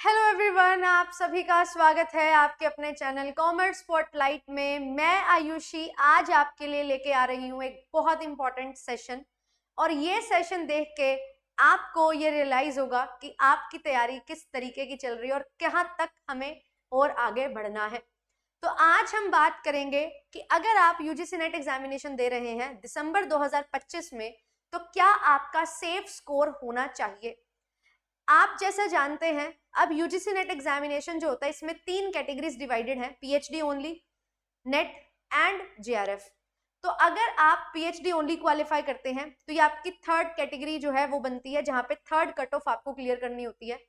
Hello everyone, आप सभी का स्वागत है आपके अपने चैनल कॉमर्स स्पॉटलाइट में। मैं आयुषी आज आपके लिए लेके आ रही हूँ एक बहुत इंपॉर्टेंट सेशन, और ये सेशन देख के आपको ये रियलाइज होगा कि आपकी तैयारी किस तरीके की चल रही है और कहाँ तक हमें और आगे बढ़ना है। तो आज हम बात करेंगे कि अगर आप यूजीसी नेट एग्जामिनेशन दे रहे हैं दिसंबर 2025 में, तो क्या आपका सेफ स्कोर होना चाहिए। आप जैसा जानते हैं, अब यूजीसी नेट एग्जामिनेशन जो होता है इसमें 3 कैटेगरीज डिवाइडेड हैं, PhD only, net and JRF. तो अगर आप पीएचडी ओनली क्वालिफाई करते हैं तो ये आपकी थर्ड कैटेगरी जो है वो बनती है, जहां पे थर्ड कट ऑफ आपको क्लियर करनी होती है।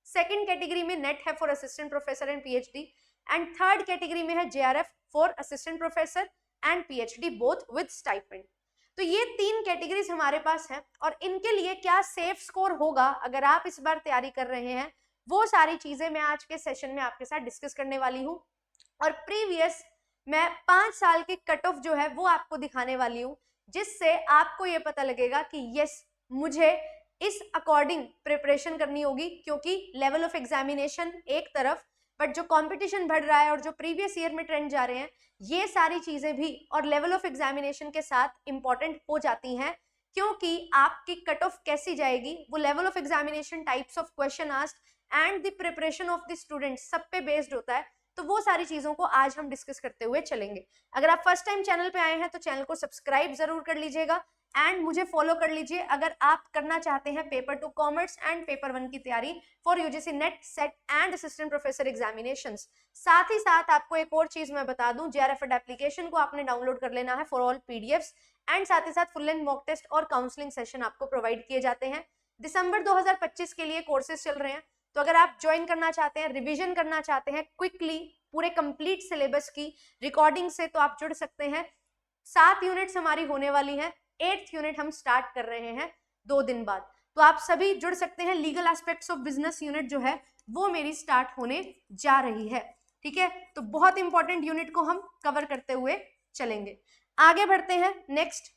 सेकंड कैटेगरी में नेट है for assistant professor and PhD, and third category में है JRF for assistant professor and PhD both with stipend. तो ये 3 कैटेगरीज हमारे पास हैं, और इनके लिए क्या सेफ स्कोर होगा अगर आप इस बार तैयारी कर रहे हैं, वो सारी चीजें मैं आज के सेशन में आपके साथ डिस्कस करने वाली हूँ। और प्रीवियस मैं 5 साल के कट ऑफ जो है वो आपको दिखाने वाली हूँ, जिससे आपको ये पता लगेगा कि यस, मुझे इस अकॉर्डिंग प्रिपरेशन करनी होगी, क्योंकि लेवल ऑफ एग्जामिनेशन एक तरफ, बट जो कंपटीशन बढ़ रहा है और जो प्रीवियस ईयर में ट्रेंड जा रहे हैं, ये सारी चीजें भी और लेवल ऑफ एग्जामिनेशन के साथ इंपॉर्टेंट हो जाती हैं, क्योंकि आपकी कट ऑफ कैसी जाएगी वो level of examination, types of question asked and the preparation of the student सब पे बेस्ड होता है। तो वो सारी चीजों को आज हम डिस्कस करते हुए चलेंगे। अगर आप फर्स्ट टाइम चैनल पे आए हैं तो चैनल को सब्सक्राइब जरूर कर लीजिएगा एंड मुझे फॉलो कर लीजिए अगर आप करना चाहते हैं पेपर 2 कॉमर्स एंड पेपर 1 की तैयारी for UGC net, set and assistant professor examinations. साथ ही साथ आपको एक और चीज मैं बता दूं, जेआरएफ एप्लीकेशन को आपने डाउनलोड कर लेना है फॉर ऑल पीडीएफ्स, एंड साथ ही साथ फुल लेंथ मॉक टेस्ट और काउंसलिंग सेशन आपको प्रोवाइड किए जाते हैं। दिसंबर 2025 के लिए कोर्सेज चल रहे हैं, तो अगर आप ज्वाइन करना चाहते हैं, रिविजन करना चाहते हैं क्विकली पूरे कंप्लीट सिलेबस की रिकॉर्डिंग से, तो आप जुड़ सकते हैं। 7 यूनिट्स हमारी होने वाली हैं, 8th यूनिट हम स्टार्ट कर रहे हैं 2 दिन बाद, तो आप सभी जुड़ सकते हैं। Legal aspects of business unit जो है वो मेरी स्टार्ट होने जा रही है, ठीक है। तो बहुत इंपॉर्टेंट यूनिट को हम कवर करते हुए चलेंगे। आगे बढ़ते हैं। नेक्स्ट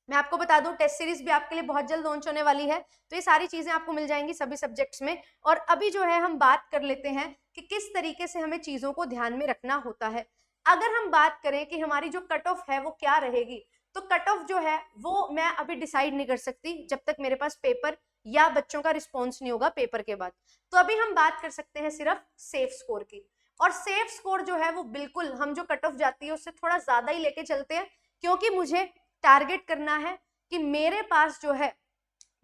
मैं आपको बता दूं, टेस्ट सीरीज भी आपके लिए बहुत जल्द लॉन्च होने वाली है, तो ये सारी चीजें आपको मिल जाएंगी सभी सब्जेक्ट्स में। और अभी जो है हम बात कर लेते हैं कि किस तरीके से हमें चीजों को ध्यान में रखना होता है। अगर हम बात करें कि हमारी जो कट ऑफ है वो क्या रहेगी, तो कट ऑफ जो है वो मैं अभी डिसाइड नहीं कर सकती जब तक मेरे पास पेपर या बच्चों का रिस्पॉन्स नहीं होगा पेपर के बाद। तो अभी हम बात कर सकते हैं सिर्फ सेफ स्कोर की, और सेफ स्कोर जो है वो बिल्कुल हम जो कट ऑफ जाती है उससे थोड़ा ज्यादा ही लेके चलते हैं, क्योंकि मुझे टारगेट करना है कि मेरे पास जो है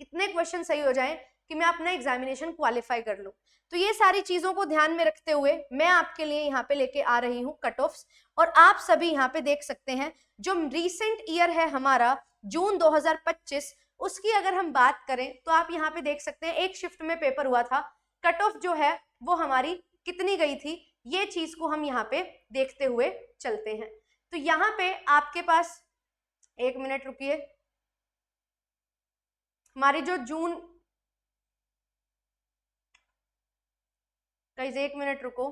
इतने क्वेश्चन सही हो जाएं कि मैं अपना एग्जामिनेशन क्वालिफाई कर लूं। तो ये सारी चीजों को ध्यान में रखते हुए मैं आपके लिए यहाँ पे लेके आ रही हूँ कट ऑफ्स, और आप सभी यहाँ पे देख सकते हैं जो रीसेंट ईयर है हमारा जून 2025, उसकी अगर हम बात करें तो आप यहाँ पे देख सकते हैं एक शिफ्ट में पेपर हुआ था, कट ऑफ जो है वो हमारी कितनी गई थी, ये चीज को हम यहाँ पे देखते हुए चलते हैं। तो यहाँ पे आपके पास, एक मिनट रुकिए, हमारी जो जून, गाइस एक मिनट रुको,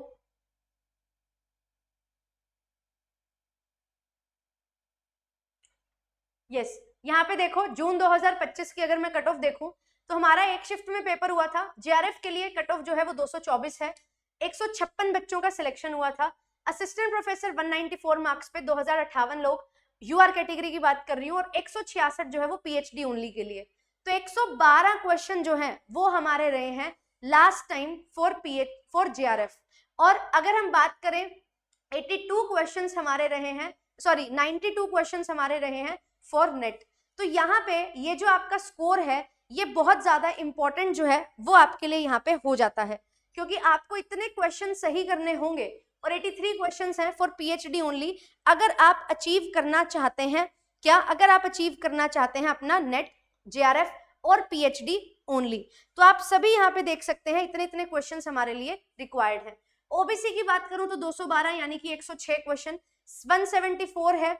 यस यहाँ पे देखो जून 2025 की अगर मैं कट ऑफ देखूं तो हमारा एक शिफ्ट में पेपर हुआ था। जेआरएफ के लिए कट ऑफ जो है वो 224 है, 156 बच्चों का सिलेक्शन हुआ था। असिस्टेंट प्रोफेसर 194 मार्क्स पे 2058 लोग, यूआर कैटेगरी की बात कर रही हूँ, और 166 जो है वो पीएचडी ओनली के लिए। तो 112 क्वेश्चन जो है वो हमारे रहे हैं लास्ट टाइम फॉर जेआरएफ। और अगर हम बात करें 82 क्वेश्चंस हमारे रहे हैं, सॉरी 92 क्वेश्चंस हमारे रहे हैं फॉर नेट। तो यहाँ पे ये जो आपका स्कोर है ये बहुत ज्यादा इंपॉर्टेंट जो है वो आपके लिए यहाँ पे हो जाता है, क्योंकि आपको इतने क्वेश्चन सही करने होंगे, और 83 क्वेश्चंस हैं फॉर पीएचडी ओनली। अगर आप अचीव करना चाहते हैं, क्या अगर आप अचीव करना चाहते हैं अपना नेट, जेआरएफ और पीएचडी ओनली, तो आप सभी यहाँ पे देख सकते हैं इतने इतने क्वेश्चंस हमारे लिए रिक्वायर्ड है। ओबीसी की बात करूं तो 212 यानी कि 106 क्वेश्चन, 174 है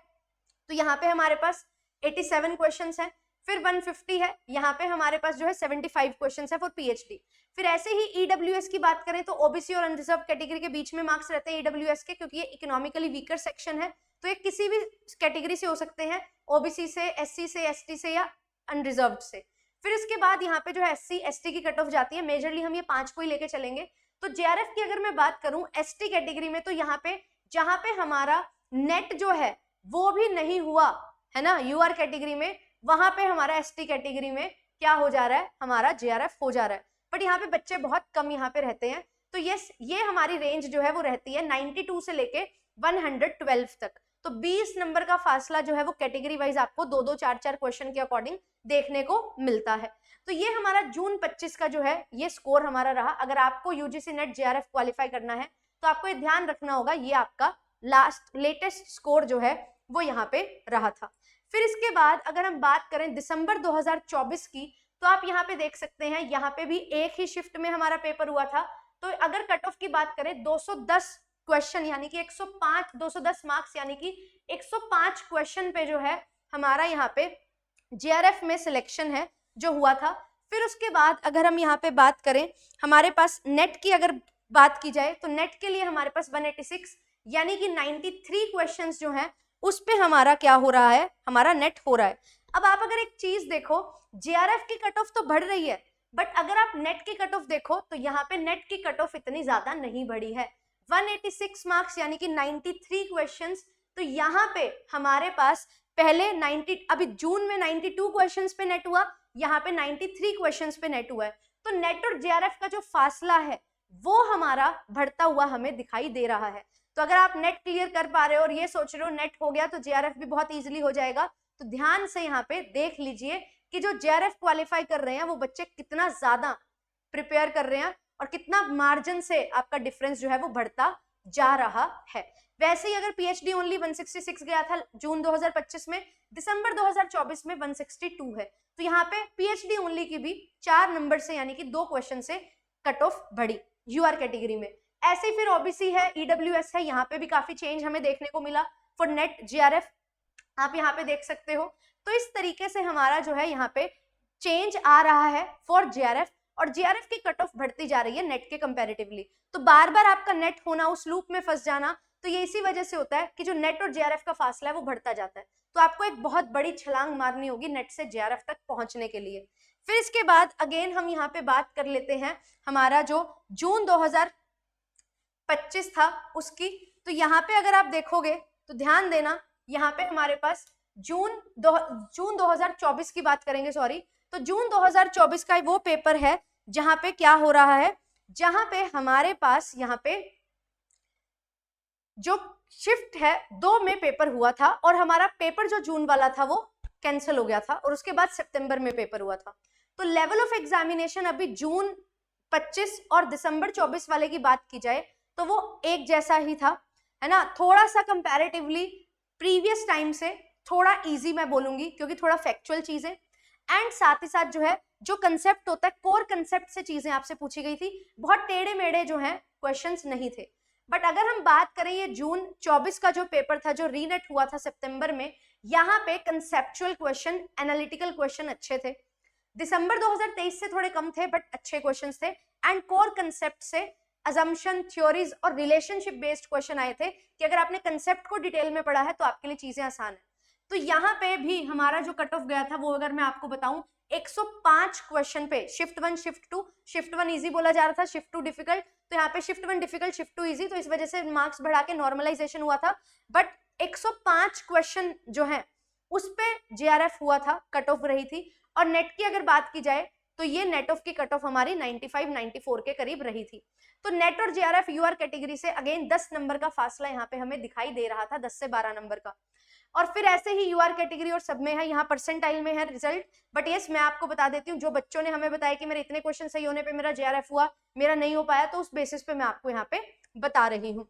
तो यहाँ पे हमारे पास 87 क्वेश्चंस हैं, फिर 150 है, यहाँ पे हमारे पास जो है 75 क्वेश्चंस है फॉर पीएचडी। फिर ऐसे ही ईडब्ल्यूएस की बात करें तो ओबीसी और अनरिजर्व कैटेगरी के बीच में मार्क्स रहते हैं ईडब्ल्यूएस के, क्योंकि ये इकोनॉमिकली वीकर सेक्शन है, तो ये किसी भी कैटेगरी से हो सकते हैं, ओबीसी से, एससी से, एसटी से या अनरिजर्व से। फिर इसके बाद यहाँ पे जो है एससी एसटी की कट ऑफ जाती है, मेजरली हम ये 5 को ही लेके चलेंगे। तो जेआरएफ की अगर मैं बात करूं एसटी कैटेगरी में, तो यहाँ पे जहां पे हमारा नेट जो है वो भी नहीं हुआ है ना यूआर कैटेगरी में, वहां पे हमारा एसटी कैटेगरी में क्या हो जा रहा है, हमारा जेआरएफ हो जा रहा है। बट यहाँ पे बच्चे बहुत कम यहाँ पे रहते हैं, तो ये हमारी रेंज जो है वो रहती है 92 से लेके 112 तक। तो 20 नंबर का फासला जो है वो कैटेगरी वाइज आपको 2-2, 4-4 क्वेश्चन के अकॉर्डिंग देखने को मिलता है। तो ये हमारा जून 25 का जो है ये स्कोर हमारा रहा। अगर आपको यूजीसी नेट जेआरएफ क्वालिफाई करना है तो आपको ये ध्यान रखना होगा, ये आपका लेटेस्ट स्कोर जो है वो यहाँ पे रहा था। फिर इसके बाद अगर हम बात करें दिसंबर 2024 की, तो आप यहाँ पे देख सकते हैं, यहाँ पे भी एक ही शिफ्ट में हमारा पेपर हुआ था। तो अगर कट ऑफ की बात करें 210 क्वेश्चन यानी कि 210 मार्क्स यानी कि 105 क्वेश्चन पे जो है हमारा यहाँ पे जेआरएफ में सिलेक्शन है जो हुआ था। फिर उसके बाद अगर हम यहाँ पे बात करें हमारे पास नेट की अगर बात की जाए, तो नेट के लिए हमारे पास 186 यानी कि 93 क्वेश्चंस जो हैं उस पे हमारा क्या हो रहा है, हमारा नेट हो रहा है। अब आप अगर एक चीज देखो, जेआरएफ की कट ऑफ तो बढ़ रही है, बट अगर आप नेट की कट ऑफ देखो तो यहाँ पे नेट की कट ऑफ इतनी ज्यादा नहीं बढ़ी है। 186 मार्क्स यानी कि 93 क्वेश्चंस, तो यहाँ पे हमारे पास पहले 90 अभी जून में 92 क्वेश्चंस पे नेट हुआ, यहाँ पे 93 क्वेश्चंस पे नेट हुआ है। तो नेट और जेआरएफ का जो फासला है वो हमारा बढ़ता हुआ हमें दिखाई दे रहा है। तो अगर आप नेट क्लियर कर पा रहे हो और ये सोच रहे हो नेट हो गया तो जेआरएफ भी बहुत इजीली हो जाएगा, तो ध्यान से यहाँ पे देख लीजिए कि जो जेआरएफ क्वालिफाई कर रहे हैं वो बच्चे कितना ज्यादा प्रिपेयर कर रहे हैं और कितना मार्जिन से आपका डिफरेंस जो है वो बढ़ता जा रहा है। वैसे ही अगर पीएचडी ओनली 166 गया था जून 2025 में, दिसंबर 2024 में 162 है, तो यहाँ पे पीएचडी ओनली की भी 4 नंबर से यानी कि 2 क्वेश्चन से कट ऑफ बढ़ी यूआर कैटेगरी में। ऐसे ही फिर ओबीसी है, ईडब्ल्यूएस है, यहाँ पे भी काफी चेंज हमें देखने को मिला फॉर नेट जेआरएफ, आप यहाँ पे देख सकते हो। तो इस तरीके से हमारा जो है यहाँ पे चेंज आ रहा है फॉर जेआरएफ, और जेआरएफ की कट ऑफ बढ़ती जा रही है नेट के कंपैरेटिवली। तो बार बार आपका नेट होना, उस लूप में फंस जाना, तो ये इसी वजह से होता है कि जो नेट और जेआरएफ का फासला है वो बढ़ता जाता है। तो आपको एक बहुत बड़ी छलांग मारनी होगी नेट से जेआरएफ तक पहुंचने के लिए। फिर इसके बाद अगेन हम यहाँ पे बात कर लेते हैं हमारा जो जून 2025 था उसकी। तो यहाँ पे अगर आप देखोगे तो ध्यान देना, यहाँ पे हमारे पास जून 2024 की बात करेंगे, सॉरी, तो जून 2024 का वो पेपर है जहां पे क्या हो रहा है, जहां पे हमारे पास यहाँ पे जो शिफ्ट है 2 में पेपर हुआ था और हमारा पेपर जो जून वाला था वो कैंसिल हो गया था और उसके बाद सितंबर में पेपर हुआ था। तो लेवल ऑफ एग्जामिनेशन अभी जून 25 और दिसंबर 24 वाले की बात की जाए तो वो एक जैसा ही था, है ना। थोड़ा सा कंपैरेटिवली प्रीवियस टाइम से थोड़ा इजी मैं बोलूंगी क्योंकि थोड़ा फैक्चुअल चीजें एंड साथ ही साथ जो है जो कंसेप्ट होता है, कोर कंसेप्ट से चीजें आपसे पूछी गई थी, बहुत टेढ़े मेढ़े जो हैं क्वेश्चंस नहीं थे। बट अगर हम बात करें ये जून 24 का जो पेपर था जो रीनेट हुआ था सितंबर में, यहाँ पे कंसेप्चुअल क्वेश्चन, एनालिटिकल क्वेश्चन अच्छे थे। दिसंबर 2023 से थोड़े कम थे बट अच्छे क्वेश्चंस थे एंड कोर कंसेप्ट से अजम्पशन, थ्योरीज और रिलेशनशिप बेस्ड क्वेश्चन आए थे कि अगर आपने कंसेप्ट को डिटेल में पढ़ा है तो आपके लिए चीजें आसान है। तो यहाँ पे भी हमारा जो कट ऑफ गया था वो अगर मैं आपको बताऊं 105 क्वेश्चन पे, शिफ्ट 1, शिफ्ट 2, शिफ्ट 1 इजी बोला जा रहा था, शिफ्ट 2 डिफिकल्ट, तो यहाँ पे शिफ्ट 1 डिफिकल्ट, शिफ्ट 2 इजी, तो इस वजह से मार्क्स बढ़ा के नॉर्मलाइजेशन हुआ था। बट 105 क्वेश्चन जो है उस पे जेआरएफ हुआ था, कट ऑफ रही थी। और नेट की अगर बात की जाए तो ये नेट ऑफ की कट ऑफ हमारी 95-94 के करीब रही थी। तो नेट और जेआरएफ यूआर कैटेगरी से अगेन 10 नंबर का फासला यहाँ पे हमें दिखाई दे रहा था, 10 से 12 नंबर का। और फिर ऐसे ही यूआर कैटेगरी और सब में है, यहाँ परसेंटाइल में है रिजल्ट। बट यस, मैं आपको बता देती हूँ, जो बच्चों ने हमें बताया कि मेरे इतने क्वेश्चन सही होने पे मेरा जेआरएफ हुआ, मेरा नहीं हो पाया, तो उस बेसिस पे मैं आपको यहाँ पे बता रही हूँ।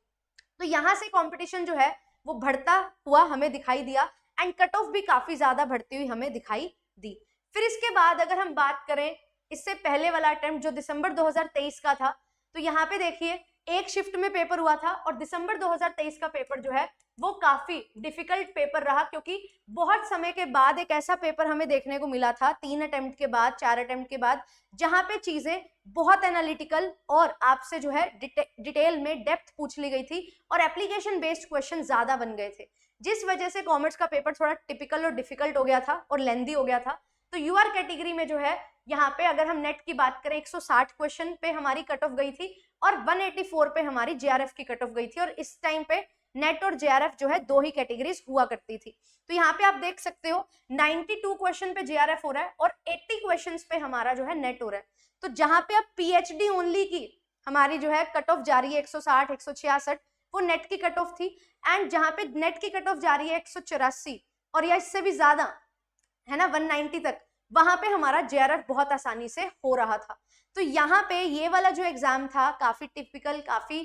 तो यहाँ से कॉम्पिटिशन जो है वो बढ़ता हुआ हमें दिखाई दिया एंड कट ऑफ भी काफी ज्यादा बढ़ती हुई हमें दिखाई दी। फिर इसके बाद अगर हम बात करें इससे पहले वाला अटेम्प्ट जो दिसंबर 2023 का था, तो यहाँ पे देखिए एक शिफ्ट में पेपर हुआ था और दिसंबर 2023 का पेपर जो है वो काफी डिफिकल्ट पेपर रहा क्योंकि बहुत समय के बाद एक ऐसा पेपर हमें देखने को मिला था, 3 अटेम्प्ट के बाद, 4 अटेम्प्ट के बाद, जहां पे चीजें बहुत एनालिटिकल और आपसे जो है डिटेल में डेप्थ पूछ ली गई थी और एप्लीकेशन बेस्ड क्वेश्चन ज्यादा बन गए थे, जिस वजह से कॉमर्स का पेपर थोड़ा टिपिकल और डिफिकल्ट हो गया था और लेंदी हो गया था। तो यूआर कैटेगरी में जो है यहाँ पे अगर हम नेट की बात करें 160 क्वेश्चन पे हमारी कट ऑफ गई थी और 184 पे हमारी जेआरएफ की कट ऑफ गई थी, और इस टाइम पे नेट और जेआरएफ जो है दो ही कैटेगरीज हुआ करती थी। तो यहाँ पे आप देख सकते हो 92 क्वेश्चन पे जेआरएफ हो रहा है और 80 क्वेश्चन पे हमारा जो है नेट हो रहा है। तो जहां पे अब पीएचडी ओनली की हमारी जो है कट ऑफ जा रही है 160 166, वो नेट की कट ऑफ थी, एंड जहां पे नेट की कट ऑफ जा रही है 184 और या इससे भी ज्यादा है ना 190 तक, वहां पे हमारा जेआरएफ बहुत आसानी से हो रहा था। तो यहाँ पे ये वाला जो एग्जाम था काफी टिपिकल, काफी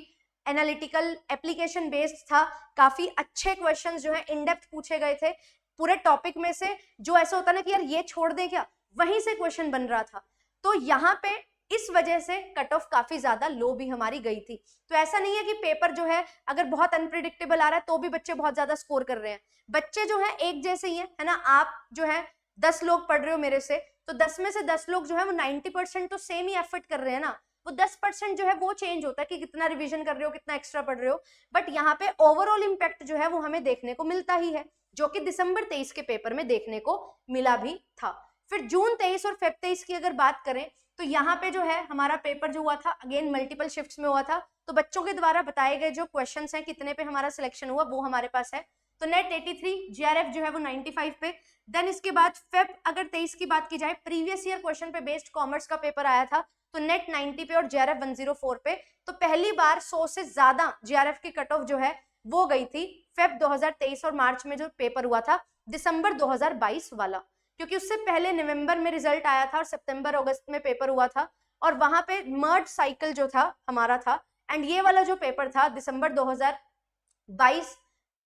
एनालिटिकल, एप्लीकेशन बेस्ड था, काफी अच्छे क्वेश्चंस जो है इन डेप्थ पूछे गए थे पूरे टॉपिक में से, जो ऐसा होता ना कि यार ये छोड़ दे क्या, वहीं से क्वेश्चन बन रहा था। तो यहाँ पे इस वजह से कट ऑफ काफी ज्यादा लो भी हमारी गई थी। तो ऐसा नहीं है कि पेपर जो है अगर बहुत अनप्रिडिक्टेबल आ रहा है तो भी बच्चे बहुत ज्यादा स्कोर कर रहे हैं, बच्चे जो है एक जैसे ही है ना। आप जो है 10 लोग पढ़ रहे हो मेरे से, तो 10 में से 10 लोग जो है वो 90% तो सेम ही एफर्ट कर रहे हैं ना, वो 10% जो है वो चेंज होता है कि कितना रिवीजन कर रहे हो, कितना एक्स्ट्रा पढ़ रहे हो, बट यहाँ पे ओवरऑल इम्पैक्ट जो है वो हमें देखने को मिलता ही है, जो कि दिसंबर 23 के पेपर में देखने को मिला भी था। फिर जून 23 और फेब 23 की अगर बात करें तो यहाँ पे जो है हमारा पेपर जो हुआ था अगेन मल्टीपल शिफ्ट्स में हुआ था, तो बच्चों के द्वारा बताए गए जो क्वेश्चंस हैं कितने पे हमारा सिलेक्शन हुआ वो हमारे पास है। तो नेट 83, जेआरएफ जो है वो 95 पे। देन इसके बाद फेब अगर 23 की बात की जाए, प्रीवियस ईयर क्वेश्चन पे बेस्ड कॉमर्स का पेपर आया था, तो नेट 90 पे और जेआरएफ 104 पे। तो पहली बार 100 से ज्यादा जेआरएफ की कट ऑफ जो है वो गई थी फेब 2023 और मार्च में जो पेपर हुआ था दिसंबर 2022 वाला, क्योंकि उससे पहले नवंबर में रिजल्ट आया था और सितंबर अगस्त में पेपर हुआ था, और वहां पे मर्ज साइकिल जो था हमारा था। एंड ये वाला जो पेपर था दिसंबर 2022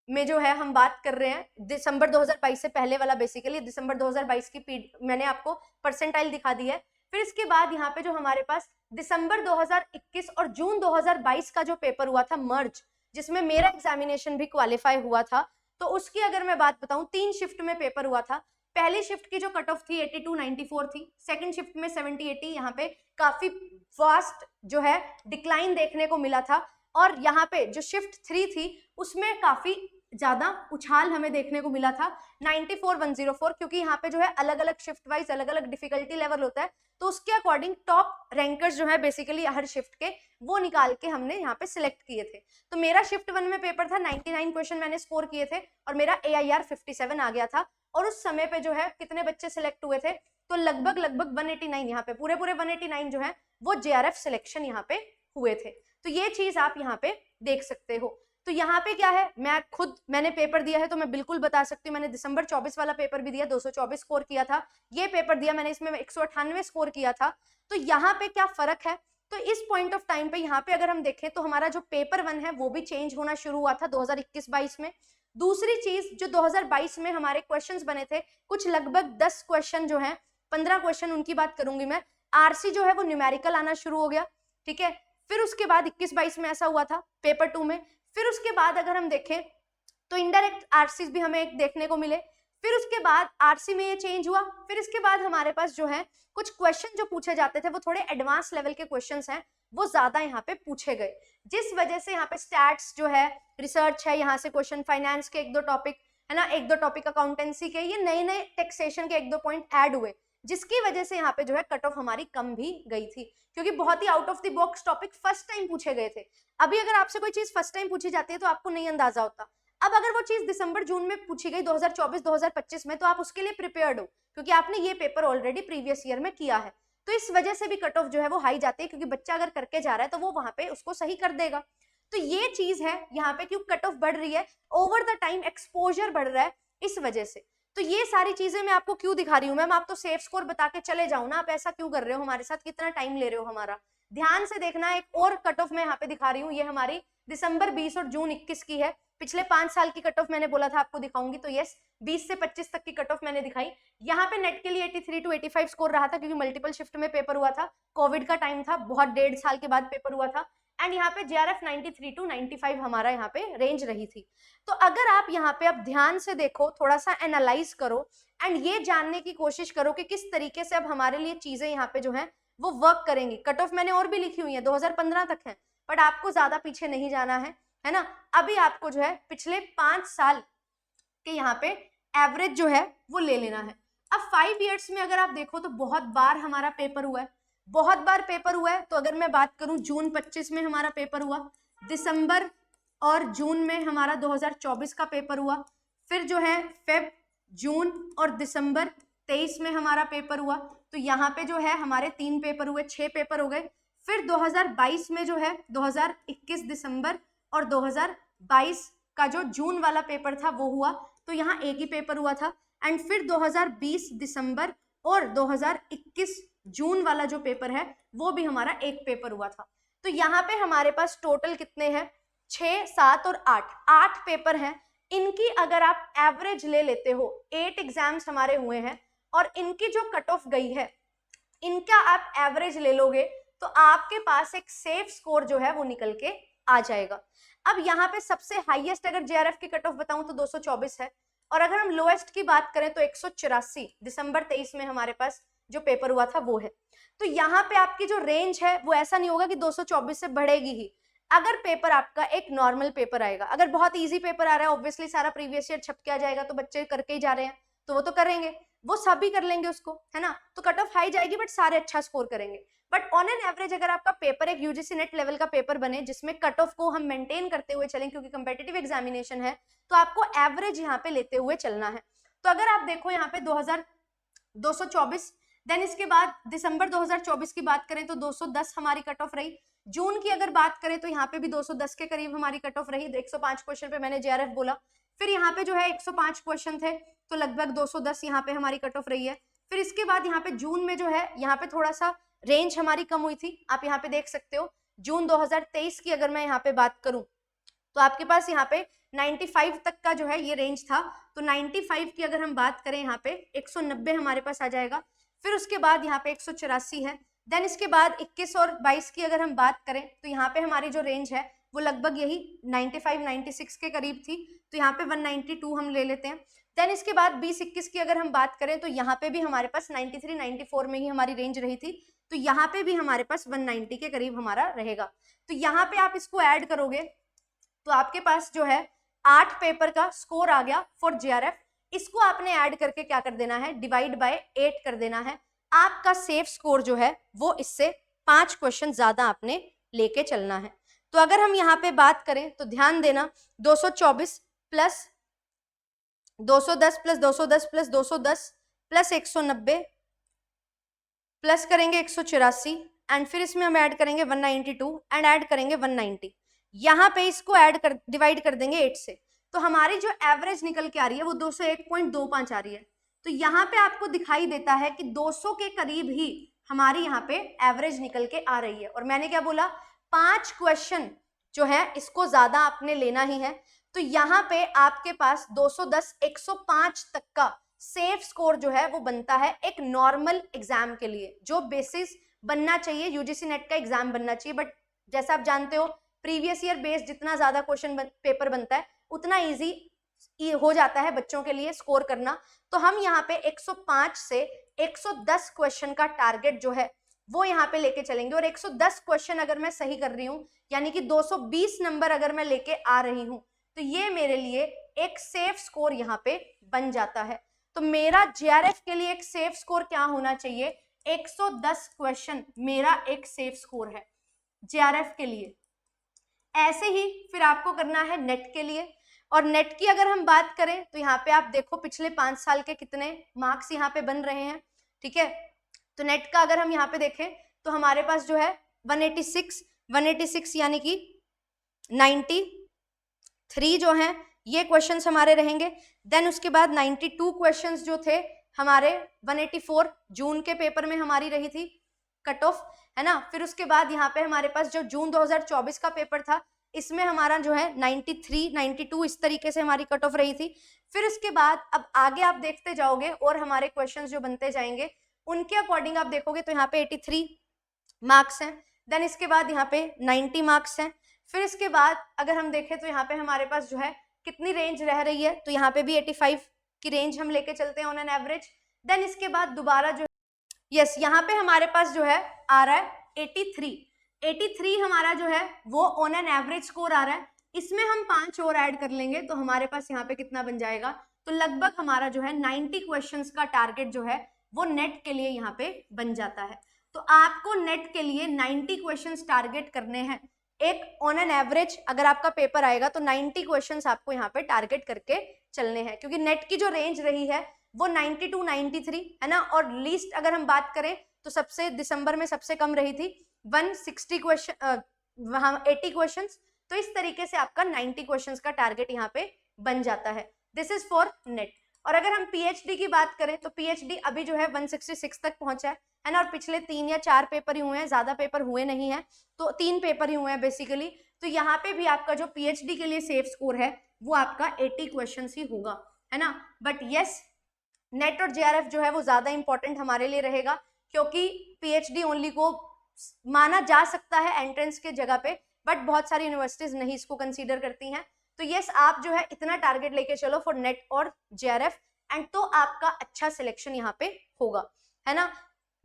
में जो है हम बात कर रहे हैं, दिसंबर 2022 से पहले वाला, बेसिकली दिसंबर 2022 की मैंने आपको परसेंटाइल दिखा दी है। फिर इसके बाद यहाँ पे जो हमारे पास दिसंबर 2021 और जून 2022 का जो पेपर हुआ था मर्ज, जिसमें मेरा एग्जामिनेशन भी क्वालिफाई हुआ था, तो उसकी अगर मैं बात बताऊं 3 शिफ्ट में पेपर हुआ था। पहली शिफ्ट की जो कट ऑफ थी 82-94 थी, सेकंड शिफ्ट में 70-80, यहाँ पे काफी फास्ट जो है डिक्लाइन देखने को मिला था, और यहाँ पे जो शिफ्ट 3 थी उसमें काफी ज्यादा उछाल हमें देखने को मिला था 94-104, क्योंकि यहाँ पे जो है अलग अलग शिफ्ट वाइज अलग अलग डिफिकल्टी लेवल होता है, तो उसके अकॉर्डिंग टॉप रैंकर्स जो है बेसिकली हर शिफ्ट के वो निकाल के हमने यहाँ पे सिलेक्ट किए थे। तो मेरा शिफ्ट 1 में पेपर था, 99 क्वेश्चन मैंने स्कोर किए थे और मेरा AIR 57 आ गया था, और उस समय पे जो है कितने बच्चे सिलेक्ट हुए थे, तो लगभग 189, यहाँ पे पूरे 189 जो है वो JRF सिलेक्शन यहाँ पे हुए थे। तो ये चीज आप यहाँ पे देख सकते हो। तो यहाँ पे क्या है, मैंने पेपर दिया है तो मैं बिल्कुल बता सकती हूँ, मैंने दिसंबर 24 वाला पेपर भी दिया, 224 स्कोर किया था। ये पेपर दिया मैंने, इसमें 198 स्कोर किया था। तो यहाँ पे क्या फर्क है, तो इस पॉइंट ऑफ टाइम पे यहाँ पे अगर हम देखें तो हमारा जो पेपर 1 है वो भी चेंज होना शुरू हुआ था 2021-22 में। दूसरी चीज, जो 2022 में हमारे क्वेश्चंस बने थे, कुछ लगभग 10 क्वेश्चन जो है, 15 क्वेश्चन उनकी बात करूंगी मैं, आरसी जो है वो न्यूमेरिकल आना शुरू हो गया, ठीक है। फिर उसके बाद 21-22 में ऐसा हुआ था पेपर 2 में। फिर उसके बाद अगर हम देखें तो इनडायरेक्ट आरसी भी हमें देखने को मिले। फिर उसके बाद आरसी में ये चेंज हुआ। फिर इसके बाद हमारे पास जो है कुछ क्वेश्चन जो पूछे जाते थे वो थोड़े एडवांस लेवल के क्वेश्चंस हैं, वो ज्यादा यहाँ पे पूछे गए, जिस वजह से यहाँ पे स्टैट्स जो है, रिसर्च है, यहाँ से क्वेश्चन फाइनेंस के 1-2 टॉपिक है ना, 1-2 टॉपिक अकाउंटेंसी के, ये नए नए टैक्सेशन के 1-2 पॉइंट ऐड हुए, जिसकी वजह से यहाँ पे जो है कट ऑफ हमारी कम भी गई थी, क्योंकि बहुत ही out of the box topic first time पूछे गए थे। अभी अगर आपसे कोई चीज फर्स्ट टाइम पूछी जाती है तो आपको नहीं अंदाजा होता, अब अगर वो चीज दिसंबर जून में पूछी गई 2024-2025 में, तो आप उसके लिए प्रिपेयर्ड हो, क्योंकि आपने ये पेपर ऑलरेडी प्रीवियस ईयर में किया है। तो इस वजह से भी कट ऑफ जो है वो हाई जाती है, क्योंकि बच्चा अगर करके जा रहा है तो वो वहां पे उसको सही कर देगा। तो ये चीज है यहाँ पे, क्यों कट ऑफ बढ़ रही है, ओवर द टाइम एक्सपोजर बढ़ रहा है, इस वजह से। तो ये सारी चीजें मैं आपको क्यों दिखा रही हूँ, मैम आप तो सेफ स्कोर बता के चले जाओ ना, आप ऐसा क्यों कर रहे हो हमारे साथ, कितना टाइम ले रहे हो हमारा, ध्यान से देखना। एक और कट ऑफ मैं यहाँ पे दिखा रही हूँ, ये हमारी दिसंबर 20 और जून 21 की है। पिछले 5 साल की कट ऑफ मैंने बोला था आपको दिखाऊंगी, तो यस 20 से 25 तक की कट ऑफ मैंने दिखाई। यहाँ पे नेट के लिए 83 to 85 स्कोर रहा था, क्योंकि मल्टीपल शिफ्ट में पेपर हुआ था, कोविड का टाइम था, बहुत 1.5 साल के बाद पेपर हुआ था। एंड यहाँ पे JRF 93 to 95 हमारा यहाँ पे रेंज रही थी। तो अगर आप यहाँ पे अब ध्यान से देखो, थोड़ा सा एनालाइज करो एंड ये जानने की कोशिश करो कि किस तरीके से अब हमारे लिए चीजें यहाँ पे जो है वो वर्क करेंगी। कट ऑफ मैंने और भी लिखी हुई है, 2015 तक है, बट आपको ज्यादा पीछे नहीं जाना है ना। अभी आपको जो है पिछले 5 साल के यहाँ पे एवरेज जो है वो ले लेना है। अब 5 इयर्स में अगर आप देखो तो बहुत बार हमारा पेपर हुआ है, बहुत बार पेपर हुआ है। तो अगर मैं बात करूं जून 25 में हमारा पेपर हुआ, दिसंबर और जून में हमारा 2024 का पेपर हुआ, फिर जो है फेब, जून और दिसंबर 23 में हमारा पेपर हुआ। तो यहाँ पे जो है हमारे 3 पेपर हुए, 6 पेपर हो गए। फिर 2022 में जो है 2021 दिसंबर और 2022 का जो जून वाला पेपर था वो हुआ, तो यहाँ एक ही पेपर हुआ था। एंड फिर 2020 दिसंबर और 2021 जून वाला जो पेपर है वो भी हमारा एक पेपर हुआ था। तो यहाँ पे हमारे पास टोटल कितने हैं, 6, 7 और 8 पेपर हैं। इनकी अगर आप एवरेज ले लेते हो, 8 एग्जाम्स हमारे हुए हैं और इनकी जो कट ऑफ गई है, इनका आप एवरेज ले लोगे तो आपके पास एक सेफ स्कोर जो है वो निकल के आ जाएगा। अब यहाँ पे सबसे हाईएस्ट अगर जेआरएफ की कट ऑफ बताऊं तो 224 है, और अगर हम लोएस्ट की बात करें तो 184 दिसंबर 23 में हमारे पास जो पेपर हुआ था वो है। तो यहाँ पे आपकी जो रेंज है वो ऐसा नहीं होगा कि 224 से बढ़ेगी ही। अगर पेपर आपका एक नॉर्मल पेपर आएगा, अगर बहुत इजी पेपर आ रहा है, ऑब्वियसली सारा प्रीवियस ईयर छप के आ जाएगा, तो बच्चे करके ही जा रहे हैं तो वो तो करेंगे, वो सभी कर लेंगे उसको, है ना। तो कट ऑफ हाई जाएगी बट सारे अच्छा स्कोर करेंगे। बट ऑन एन एवरेज अगर आपका पेपर एक यूजीसी नेट लेवल का पेपर बने जिसमें कट ऑफ को हम मेंटेन करते हुए चलें, क्योंकि कंपेटिटिव एग्जामिनेशन है, तो आपको एवरेज यहाँ पे लेते हुए चलना है। तो अगर आप देखो यहाँ पे 224, देन इसके बाद दिसंबर 2024 की बात करें तो 210 हमारी कट ऑफ रही। जून की अगर बात करें तो यहाँ पे भी 210 के करीब हमारी कट ऑफ रही। 105 क्वेश्चन पे मैंने जेआरएफ बोला। फिर यहाँ पे जो है 105 क्वेश्चन थे तो लगभग 210 यहाँ पे हमारी कट ऑफ रही है। फिर इसके बाद यहाँ पे जून में जो है यहाँ पे थोड़ा सा रेंज हमारी कम हुई थी, आप यहाँ पे देख सकते हो। जून 2023 की अगर मैं यहाँ पे बात करूं तो आपके पास यहाँ पे 95 तक का जो है ये रेंज था। तो 95 की अगर हम बात करें यहाँ पे 190 हमारे पास आ जाएगा। फिर उसके बाद यहाँ पे 184 है। देन इसके बाद 21 और 22 की अगर हम बात करें तो यहाँ पे हमारी जो रेंज है वो लगभग यही 95-96 के करीब थी, तो यहाँ पे 192 हम ले लेते हैं। देन इसके बाद 20-21 की अगर हम बात करें तो यहाँ पे भी हमारे पास 93-94 में ही हमारी रेंज रही थी, तो यहाँ पे भी हमारे पास 190 के करीब हमारा रहेगा। तो यहाँ पे आप इसको ऐड करोगे तो आपके पास जो है 8 पेपर का स्कोर आ गया फॉर जेआरएफ। इसको आपने ऐड करके क्या कर देना है, डिवाइड बाय 8 कर देना है। आपका सेफ स्कोर जो है वो इससे 5 क्वेश्चन ज्यादा आपने लेके चलना है। तो अगर हम यहाँ पे बात करें तो ध्यान देना, 224 plus 210 plus 210 plus 210 plus 190 plus करेंगे 184 एंड फिर इसमें हम ऐड करेंगे 192 एंड ऐड करेंगे 190। यहाँ पे इसको ऐड कर डिवाइड कर देंगे 8 से, तो हमारी जो एवरेज निकल के आ रही है वो 201.25 आ रही है। तो यहाँ पे आपको दिखाई देता है कि 200 के करीब ही हमारी यहाँ पे एवरेज निकल के आ रही है। और मैंने क्या बोला, 5 क्वेश्चन जो है इसको ज्यादा आपने लेना ही है। तो यहाँ पे आपके पास 210 105 तक का सेफ स्कोर जो है वो बनता है एक नॉर्मल एग्जाम के लिए, जो बेसिस बनना चाहिए, यूजीसी नेट का एग्जाम बनना चाहिए। बट जैसा आप जानते हो प्रीवियस ईयर बेस्ड जितना ज्यादा क्वेश्चन पेपर बनता है उतना इजी हो जाता है बच्चों के लिए स्कोर करना। तो हम यहाँ पे 105 से 110 क्वेश्चन का टारगेट जो है वो यहाँ पे लेके चलेंगे। और 110 क्वेश्चन अगर मैं सही कर रही हूँ, यानी कि 220 नंबर अगर मैं लेके आ रही हूँ, तो ये मेरे लिए एक सेफ स्कोर यहाँ पे बन जाता है। तो मेरा जेआरएफ के लिए एक सेफ स्कोर क्या होना चाहिए, 110 क्वेश्चन मेरा एक सेफ स्कोर है जेआरएफ के लिए। ऐसे ही फिर आपको करना है नेट के लिए। और नेट की अगर हम बात करें तो यहाँ पे आप देखो पिछले 5 साल के कितने मार्क्स यहाँ पे बन रहे हैं, ठीक है। तो नेट का अगर हम यहाँ पे देखें तो हमारे पास जो है 186 यानी कि 93 जो हैं ये क्वेश्चंस हमारे रहेंगे। देन उसके बाद 92 क्वेश्चंस जो थे हमारे 184 जून के पेपर में हमारी रही थी कट ऑफ, है ना। फिर उसके बाद यहाँ पे हमारे पास जो जून 2024 का पेपर था इसमें हमारा जो है 93 92 इस तरीके से हमारी कट ऑफ रही थी। फिर उसके बाद अब आगे आप देखते जाओगे और हमारे क्वेश्चंस जो बनते जाएंगे उनके अकॉर्डिंग आप देखोगे तो यहाँ पे 83 मार्क्स हैं। देन इसके बाद यहाँ पे 90 मार्क्स हैं। फिर इसके बाद अगर हम देखें तो यहाँ पे हमारे पास जो है कितनी रेंज रह रही है, तो यहाँ पे भी 85 की रेंज हम लेके चलते हैं ऑन एन एवरेज। देन इसके बाद दोबारा जो यस यहाँ पे हमारे पास जो है आ रहा है 83 हमारा जो है वो ऑन एन एवरेज स्कोर आ रहा है। इसमें हम 5 और ऐड कर लेंगे तो हमारे पास यहाँ पे कितना बन जाएगा, तो लगभग हमारा जो है 90 क्वेश्चंस का टारगेट जो है वो नेट के लिए यहाँ पे बन जाता है। तो आपको नेट के लिए 90 क्वेश्चंस टारगेट करने हैं। एक ऑन एन एवरेज अगर आपका पेपर आएगा तो 90 क्वेश्चंस आपको यहाँ पे टारगेट करके चलने हैं, क्योंकि नेट की जो रेंज रही है वो 90 to 93 है ना। और लीस्ट अगर हम बात करें तो सबसे दिसंबर में सबसे कम रही थी 160 क्वेश्चन, वहां 80 क्वेश्चंस। तो इस तरीके से आपका 90 क्वेश्चंस का टारगेट यहाँ पे बन जाता है। This is for net. और अगर हम पीएचडी की बात करें तो पीएचडी अभी जो है 166 तक पहुंचा है ना। और पिछले 3 या 4 पेपर ही हुए हैं, ज्यादा पेपर हुए नहीं है, तो 3 पेपर ही हुए हैं बेसिकली। तो यहाँ पे भी आपका जो पीएचडी के लिए सेफ स्कोर है वो आपका 80 क्वेश्चन ही होगा, है ना। बट यस, नेट और जेआरएफ जो है वो ज्यादा इंपॉर्टेंट हमारे लिए रहेगा, क्योंकि पीएचडी ओनली को माना जा सकता है एंट्रेंस के जगह पे, बट बहुत सारी यूनिवर्सिटीज नहीं इसको कंसीडर करती हैं। तो यस, आप जो है इतना टारगेट लेके चलो फॉर नेट और जेआरएफ, एंड तो आपका अच्छा सिलेक्शन यहाँ पे होगा, है ना।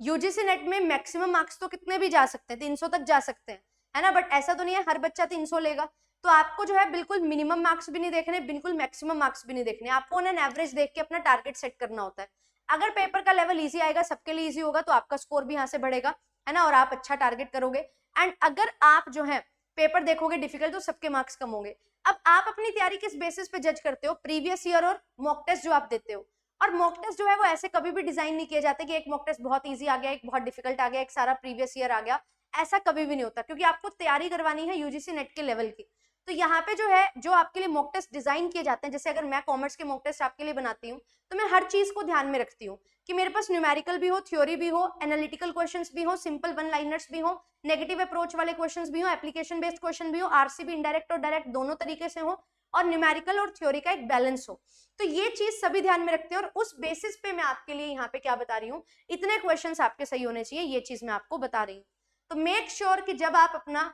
यूजीसी नेट में मैक्सिमम मार्क्स तो कितने भी जा सकते हैं, 300 तक जा सकते हैं, है ना। बट ऐसा तो नहीं है हर बच्चा 300 लेगा। तो आपको जो है बिल्कुल मिनिमम मार्क्स भी नहीं देखने, बिल्कुल मैक्सिमम मार्क्स भी नहीं देखने, आपको ऑन एन एवरेज देख के अपना टारगेट सेट करना होता है। अगर पेपर का लेवल ईजी आएगा, सबके लिए ईजी होगा, तो आपका स्कोर भी यहाँ से बढ़ेगा, है ना, और आप अच्छा टारगेट करोगे। एंड अगर आप जो है पेपर देखोगे डिफिकल्ट, तो सबके मार्क्स कम होंगे। अब आप अपनी तैयारी किस बेसिस पे जज करते हो? प्रीवियस ईयर और मॉक टेस्ट जो आप देते हो। और मॉक टेस्ट जो है वो ऐसे कभी भी डिजाइन नहीं किए जाते कि एक मॉक टेस्ट बहुत इजी आ गया, एक बहुत डिफिकल्ट आ गया, एक सारा प्रीवियस ईयर आ गया। ऐसा कभी भी नहीं होता, क्योंकि आपको तैयारी करवानी है यूजीसी नेट के लेवल की। तो यहाँ पे जो है जो आपके लिए मॉक टेस्ट डिजाइन किए जाते हैं, जैसे अगर मैं कॉमर्स के मॉक टेस्ट आपके लिए बनाती हूँ तो मैं हर चीज को ध्यान में रखती हूँ कि मेरे पास न्यूमेरिकल भी हो, थ्योरी भी हो, एनालिटिकल क्वेश्चंस भी हो, सिंपल वन लाइनर्स भी हो, नेगेटिव अप्रोच वाले क्वेश्चंस भी हो, एप्लीकेशन बेस्ड क्वेश्चन भी हो, आरसीबी इनडायरेक्ट और डायरेक्ट दोनों तरीके से हो, और न्यूमेरिकल और थ्योरी का एक बैलेंस हो। तो ये चीज सभी ध्यान में रखते हैं, और उस बेसिस पे मैं आपके लिए यहाँ पे क्या बता रही हूँ, इतने क्वेश्चंस आपके सही होने चाहिए, ये चीज मैं आपको बता रही हूँ। तो मेक श्योर कि जब आप अपना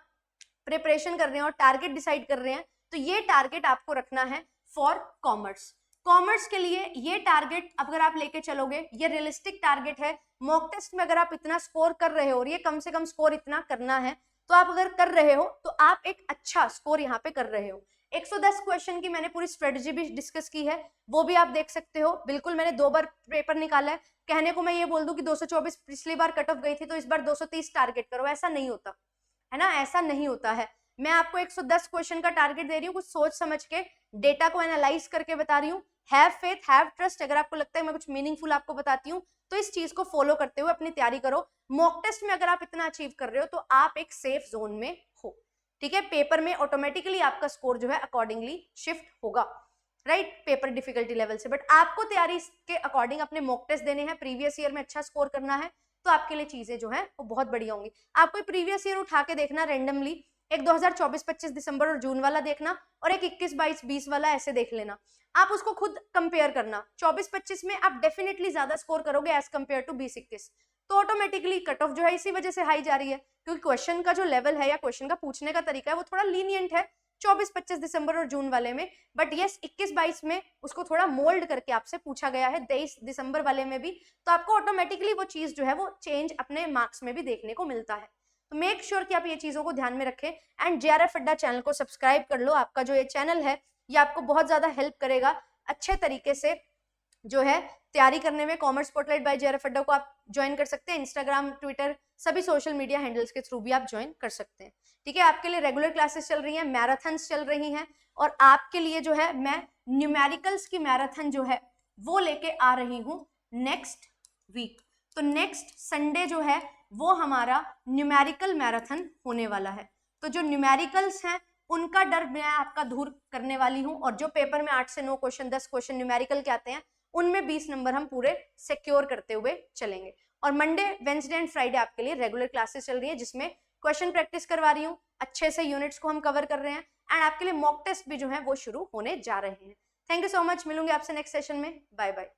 प्रिपरेशन कर रहे हैं और टारगेट डिसाइड कर रहे हैं, तो ये टारगेट आपको रखना है फॉर कॉमर्स। कॉमर्स के लिए ये टारगेट अगर आप लेके चलोगे, ये रियलिस्टिक टारगेट है। मॉक टेस्ट में अगर आप इतना स्कोर कर रहे हो, और ये कम से कम स्कोर इतना करना है, तो आप अगर कर रहे हो तो आप एक अच्छा स्कोर यहाँ पे कर रहे हो। 110 क्वेश्चन की मैंने पूरी स्ट्रेटजी भी डिस्कस की है, वो भी आप देख सकते हो। बिल्कुल मैंने 2 बार पेपर निकाला है। कहने को मैं ये बोल दूं कि 224 पिछली बार कट ऑफ गई थी तो इस बार 230 टारगेट करो, ऐसा नहीं होता, है ना, ऐसा नहीं होता है। मैं आपको 110 क्वेश्चन का टारगेट दे रही हूँ, कुछ सोच समझ के डेटा को एनालाइज करके बता रही हूँ। Have faith, have trust. अगर आपको लगता है मैं कुछ मीनिंगफुल आपको बताती हूँ तो इस चीज को फॉलो करते हुए अपनी तैयारी करो। मॉक टेस्ट में अगर आप इतना अचीव कर रहे हो तो आप एक सेफ जोन में हो, ठीक है। पेपर में ऑटोमेटिकली आपका स्कोर जो है अकॉर्डिंगली शिफ्ट होगा, राइट, पेपर डिफिकल्टी लेवल से। बट आपको तैयारी के अकॉर्डिंग अपने मॉक टेस्ट देने हैं, प्रीवियस ईयर में अच्छा स्कोर करना है, तो आपके लिए चीजें जो है वो बहुत बढ़िया होंगी। आप कोई प्रीवियस ईयर उठा के देखना रैंडमली, एक 2024-25 दिसंबर और जून वाला देखना, और एक 21-22-20 वाला ऐसे देख लेना। आप उसको खुद कंपेयर करना। 24-25 में आप डेफिनेटली ज्यादा स्कोर करोगे एज कंपेयर टू 20-21, तो ऑटोमेटिकली कट ऑफ जो है इसी वजह से हाई जा रही है, क्योंकि क्वेश्चन का जो लेवल है या क्वेश्चन का पूछने का तरीका है वो थोड़ा लीनियंट है 24-25 दिसंबर और जून वाले में। बट यस, 21-22 में उसको थोड़ा मोल्ड करके आपसे पूछा गया है, 23 दिसंबर वाले में भी, तो आपको ऑटोमेटिकली वो चीज जो है वो चेंज अपने मार्क्स में भी देखने को मिलता है। तो मेक श्योर कि आप ये चीजों को ध्यान में रखें। एंड जेआरएफ अड्डा चैनल को सब्सक्राइब कर लो। आपका जो ये चैनल है ये आपको बहुत ज्यादा हेल्प करेगा अच्छे तरीके से जो है तैयारी करने में। कॉमर्स स्पॉटलाइट बाय जेआरएफ अड्डा को आप ज्वाइन कर सकते हैं, इंस्टाग्राम, ट्विटर, सभी सोशल मीडिया हैंडल्स के थ्रू भी आप ज्वाइन कर सकते हैं, ठीक है। आपके लिए रेगुलर क्लासेस चल रही हैं, मैराथन्स चल रही हैं, और आपके लिए जो है मैं न्यूमेरिकल्स की मैराथन जो है वो लेके आ रही हूँ नेक्स्ट वीक। तो नेक्स्ट संडे जो है वो हमारा न्यूमेरिकल मैराथन होने वाला है। तो जो न्यूमेरिकल्स हैं उनका डर मैं आपका दूर करने वाली हूँ, और जो पेपर में 8 से 9 क्वेश्चन, 10 क्वेश्चन न्यूमेरिकल के आते हैं उनमें 20 नंबर हम पूरे सिक्योर करते हुए चलेंगे। और मंडे, वेंसडे एंड फ्राइडे आपके लिए रेगुलर क्लासेस चल रही है, जिसमें क्वेश्चन प्रैक्टिस करवा रही हूँ, अच्छे से यूनिट्स को हम कवर कर रहे हैं, एंड आपके लिए मॉक टेस्ट भी जो है वो शुरू होने जा रहे हैं। थैंक यू सो मच, मिलूंगी आपसे नेक्स्ट सेशन में। Bye bye.